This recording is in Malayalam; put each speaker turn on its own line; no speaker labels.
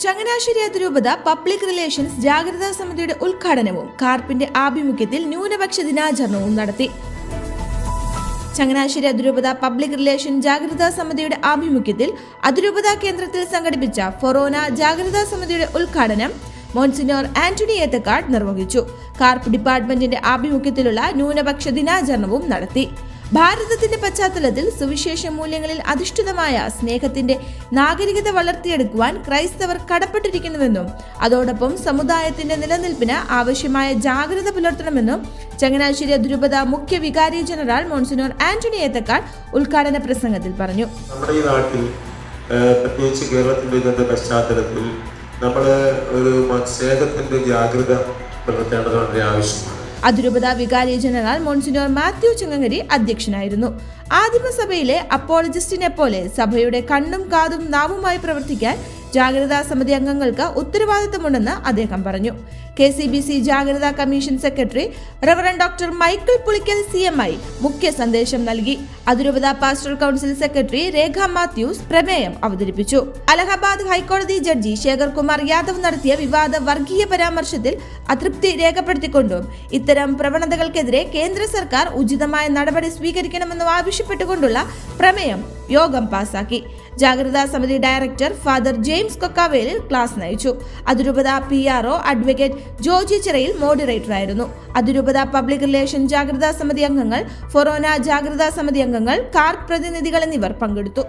ചങ്ങനാശ്ശേരി അതിരൂപത പബ്ലിക് റിലേഷൻസ് ജാഗ്രതാ സമിതിയുടെ ഉദ്ഘാടനവും കാർപ്പിന്റെ ആഭിമുഖ്യത്തിൽ ന്യൂനപക്ഷ ദിനാചരണവും നടത്തി. ചങ്ങനാശ്ശേരി അതിരൂപത പബ്ലിക് റിലേഷൻ ജാഗ്രതാ സമിതിയുടെ ആഭിമുഖ്യത്തിൽ അതിരൂപത കേന്ദ്രത്തിൽ സംഘടിപ്പിച്ച ഫൊറോന ജാഗ്രതാ സമിതിയുടെ ഉദ്ഘാടനം മോൺസിനോർ ആന്റണി ഏത്തക്കാട് നിർവഹിച്ചു. കാർപ്പ് ഡിപ്പാർട്ട്മെന്റിന്റെ ആഭിമുഖ്യത്തിലുള്ള ന്യൂനപക്ഷ ദിനാചരണവും നടത്തി. ഭാരതത്തിന്റെ പശ്ചാത്തലത്തിൽ സുവിശേഷ മൂല്യങ്ങളിൽ അധിഷ്ഠിതമായ സ്നേഹത്തിന്റെ നാഗരികത വളർത്തിയെടുക്കുവാൻ ക്രൈസ്തവർ കടപ്പെട്ടിരിക്കുന്നുവെന്നും അതോടൊപ്പം സമുദായത്തിന്റെ നിലനിൽപ്പിന് ആവശ്യമായ ജാഗ്രത പുലർത്തണമെന്നും ചങ്ങനാശ്ശേരി അതിരൂപത മുഖ്യ വികാരി ജനറൽ മോൺസിനോർ ആന്റണി ഏത്തക്കാട് ഉദ്ഘാടന പ്രസംഗത്തിൽ പറഞ്ഞു.
നമ്മുടെ ഈ നാട്ടിൽ പ്രത്യേകിച്ച് കേരളത്തിന്റെ പശ്ചാത്തലത്തിൽ നമ്മൾ ഒരു സ്നേഹത്തിന്റെ ജാഗ്രത പുലർത്തേണ്ടത് വളരെ ആവശ്യമാണ്.
അതിരൂപത വികാരി ജനറൽ മോൺസിനോർ മാത്യു ചങ്ങങ്കരി അധ്യക്ഷനായിരുന്നു. ആദിമസഭയിലെ അപ്പോളജിസ്റ്റിനെ പോലെ സഭയുടെ കണ്ണും കാതും നാവുമായി പ്രവർത്തിക്കാൻ ജാഗ്രതാ സമിതി അംഗങ്ങൾക്ക് ഉത്തരവാദിത്തമുണ്ടെന്ന് അദ്ദേഹം പറഞ്ഞു. KCBC ജാഗ്രതാ commission secretary reverend doctor Michael Pulickal CMI മുഖ്യ സന്ദേശം നൽകി. അതിരൂപത pastoral council secretary Rekha Mathews പ്രമേയം അവതരിപ്പിച്ചു. അലഹബാദ് ഹൈക്കോടതി ജഡ്ജി ശേഖർ കുമാർ യാദവ് നടത്തിയ വിവാദ വർഗീയ പരാമർശത്തിൽ അതൃപ്തി രേഖപ്പെടുത്തിക്കൊണ്ടും ഇത്തരം പ്രവണതകൾക്കെതിരെ കേന്ദ്ര സർക്കാർ ഉചിതമായ നടപടി സ്വീകരിക്കണമെന്നും ആവശ്യപ്പെട്ടുകൊണ്ടുള്ള പ്രമേയം യോഗം പാസാക്കി. ജാഗ്രതാ സമിതി ഡയറക്ടർ ഫാദർ ജെയിംസ് കൊക്കാവേലിൽ ക്ലാസ് നയിച്ചു. അതിരൂപത PRO അഡ്വക്കേറ്റ് ജോജി ചിറയിൽ മോഡറേറ്ററായിരുന്നു. അതിരൂപത പബ്ലിക് റിലേഷൻ ജാഗ്രതാ സമിതി അംഗങ്ങൾ, ഫൊറോന ജാഗ്രതാ സമിതി അംഗങ്ങൾ, കാർപ്പ് പ്രതിനിധികൾ എന്നിവർ പങ്കെടുത്തു.